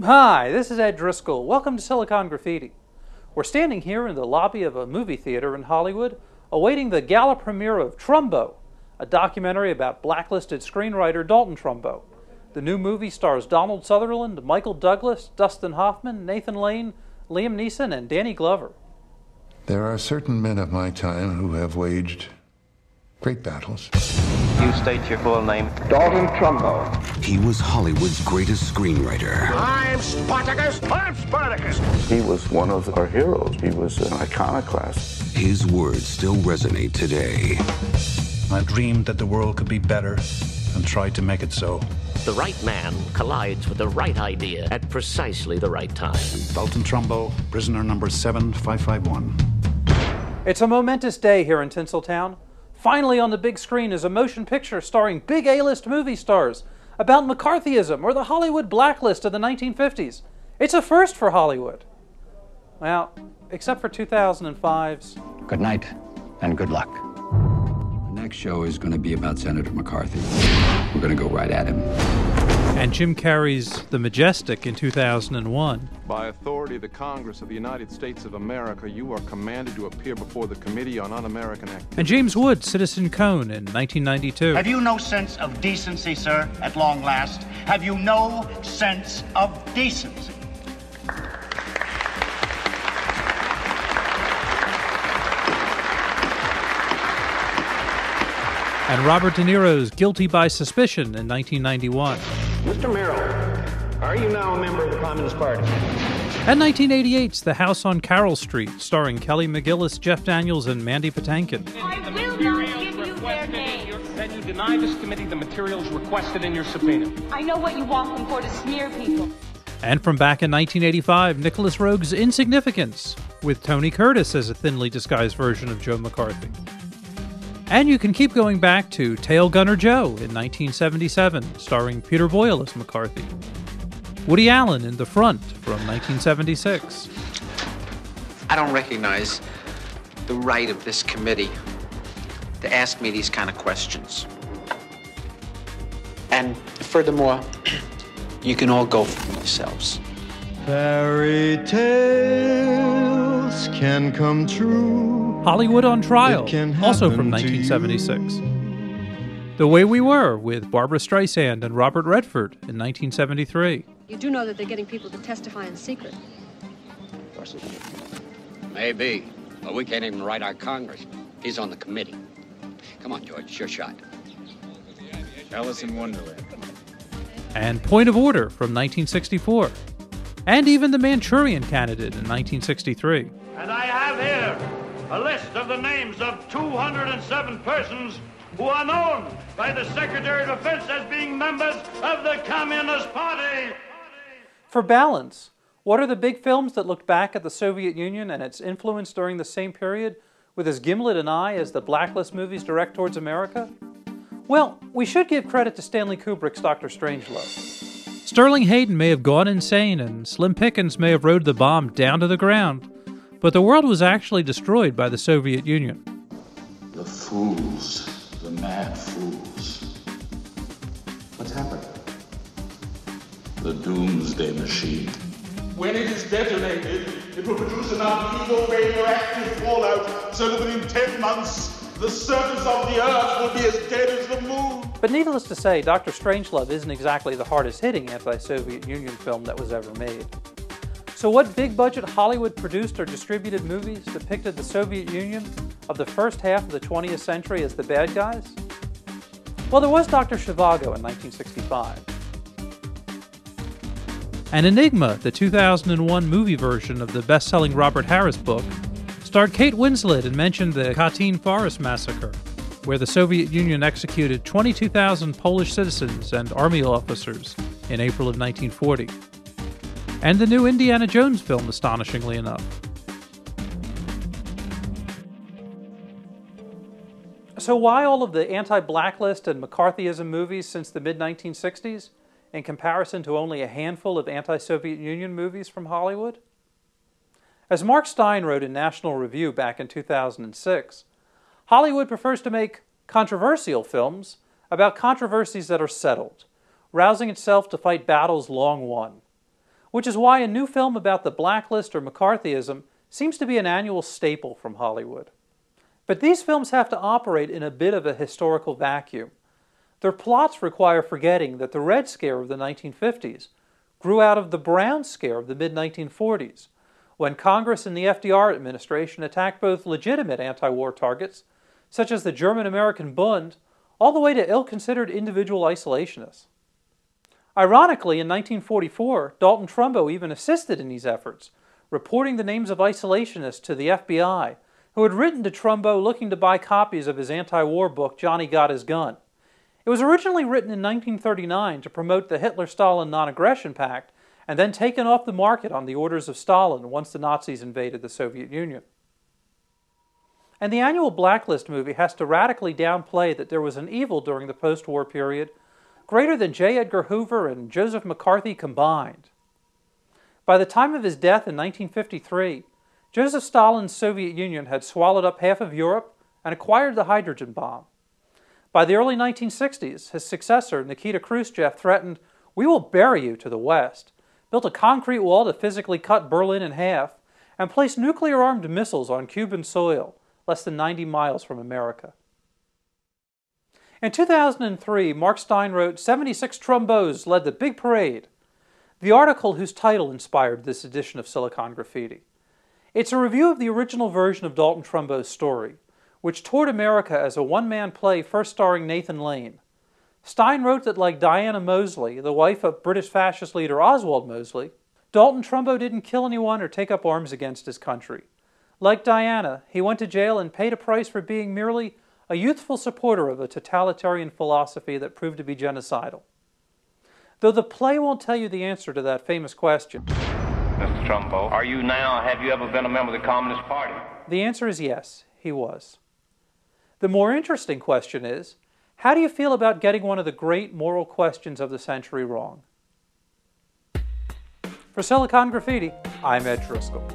Hi, this is Ed Driscoll. Welcome to Silicon Graffiti. We're standing here in the lobby of a movie theater in Hollywood, awaiting the gala premiere of Trumbo, a documentary about blacklisted screenwriter Dalton Trumbo. The new movie stars Donald Sutherland, Michael Douglas, Dustin Hoffman, Nathan Lane, Liam Neeson, and Danny Glover. There are certain men of my time who have waged great battles. You state your full name. Dalton Trumbo. He was Hollywood's greatest screenwriter. I'm Spartacus. I'm Spartacus. He was one of our heroes. He was an iconoclast. His words still resonate today. I dreamed that the world could be better and tried to make it so. The right man collides with the right idea at precisely the right time. Dalton Trumbo, prisoner number 7551. It's a momentous day here in Tinseltown. Finally on the big screen is a motion picture starring big A-list movie stars about McCarthyism or the Hollywood Blacklist of the 1950s. It's a first for Hollywood. Well, except for 2005's. Good night and good luck. The next show is going to be about Senator McCarthy. We're going to go right at him. And Jim Carrey's The Majestic in 2001. By authority of the Congress of the United States of America, you are commanded to appear before the Committee on Un-American Activities. And James Wood's Citizen Cone in 1992. Have you no sense of decency, sir, at long last? Have you no sense of decency? And Robert De Niro's Guilty by Suspicion in 1991. Mr. Merrill, are you now a member of the Communist Party? And 1988's The House on Carroll Street, starring Kelly McGillis, Jeff Daniels, and Mandy Patinkin. I will not give you their name. Then you deny this committee the materials requested in your subpoena. I know what you want them for, to smear people. And from back in 1985, Nicholas Roeg's Insignificance, with Tony Curtis as a thinly disguised version of Joe McCarthy. And you can keep going back to Tail Gunner Joe in 1977, starring Peter Boyle as McCarthy. Woody Allen in The Front from 1976. I don't recognize the right of this committee to ask me these kind of questions. And furthermore, you can all go for yourselves. Fairy tales can come true. Hollywood on Trial, also from 1976. The Way We Were, with Barbara Streisand and Robert Redford in 1973. You do know that they're getting people to testify in secret. Of course it is. Maybe, but we can't even write our congressman. He's on the committee. Come on, George, it's your shot. Alice in Wonderland. And Point of Order from 1964. And even The Manchurian Candidate in 1963. And I have here a list of the names of 207 persons who are known by the Secretary of Defense as being members of the Communist Party. For balance, what are the big films that looked back at the Soviet Union and its influence during the same period with as gimlet an eye as the Blacklist movies direct towards America? Well, we should give credit to Stanley Kubrick's Dr. Strangelove. Sterling Hayden may have gone insane and Slim Pickens may have rode the bomb down to the ground, but the world was actually destroyed by the Soviet Union. The fools, the mad fools. What's happened? The doomsday machine. When it is detonated, it will produce an upheaval radioactive fallout so that within 10 months, the surface of the Earth will be as dead as the moon. But needless to say, Dr. Strangelove isn't exactly the hardest-hitting anti-Soviet Union film that was ever made. So what big-budget Hollywood-produced or distributed movies depicted the Soviet Union of the first half of the 20th century as the bad guys? Well, there was Dr. Zhivago in 1965. And Enigma, the 2001 movie version of the best-selling Robert Harris book, starred Kate Winslet and mentioned the Katyn Forest Massacre, where the Soviet Union executed 22,000 Polish citizens and army officers in April of 1940. And the new Indiana Jones film, astonishingly enough. So why all of the anti-Blacklist and McCarthyism movies since the mid-1960s, in comparison to only a handful of anti-Soviet Union movies from Hollywood? As Mark Steyn wrote in National Review back in 2006, Hollywood prefers to make controversial films about controversies that are settled, rousing itself to fight battles long won. which is why a new film about the Blacklist or McCarthyism seems to be an annual staple from Hollywood. But these films have to operate in a bit of a historical vacuum. Their plots require forgetting that the Red Scare of the 1950s grew out of the Brown Scare of the mid-1940s, when Congress and the FDR administration attacked both legitimate anti-war targets, such as the German-American Bund, all the way to ill-considered individual isolationists. Ironically, in 1944, Dalton Trumbo even assisted in these efforts, reporting the names of isolationists to the FBI, who had written to Trumbo looking to buy copies of his anti-war book, Johnny Got His Gun. It was originally written in 1939 to promote the Hitler-Stalin Non-Aggression Pact, and then taken off the market on the orders of Stalin once the Nazis invaded the Soviet Union. And the annual Blacklist movie has to radically downplay that there was an evil during the post-war period greater than J. Edgar Hoover and Joseph McCarthy combined. By the time of his death in 1953, Joseph Stalin's Soviet Union had swallowed up half of Europe and acquired the hydrogen bomb. By the early 1960s, his successor, Nikita Khrushchev, threatened, "We will bury you to the West," built a concrete wall to physically cut Berlin in half, and placed nuclear-armed missiles on Cuban soil, less than 90 miles from America. In 2003, Mark Steyn wrote, "76 Trumbos led the big parade," the article whose title inspired this edition of Silicon Graffiti. It's a review of the original version of Dalton Trumbo's story, which toured America as a one-man play first starring Nathan Lane. Steyn wrote that, like Diana Mosley, the wife of British fascist leader Oswald Mosley, Dalton Trumbo didn't kill anyone or take up arms against his country. Like Diana, he went to jail and paid a price for being merely a youthful supporter of a totalitarian philosophy that proved to be genocidal. Though the play won't tell you the answer to that famous question. Mr. Trumbo, have you ever been a member of the Communist Party? The answer is yes, he was. The more interesting question is, how do you feel about getting one of the great moral questions of the century wrong? For Silicon Graffiti, I'm Ed Driscoll.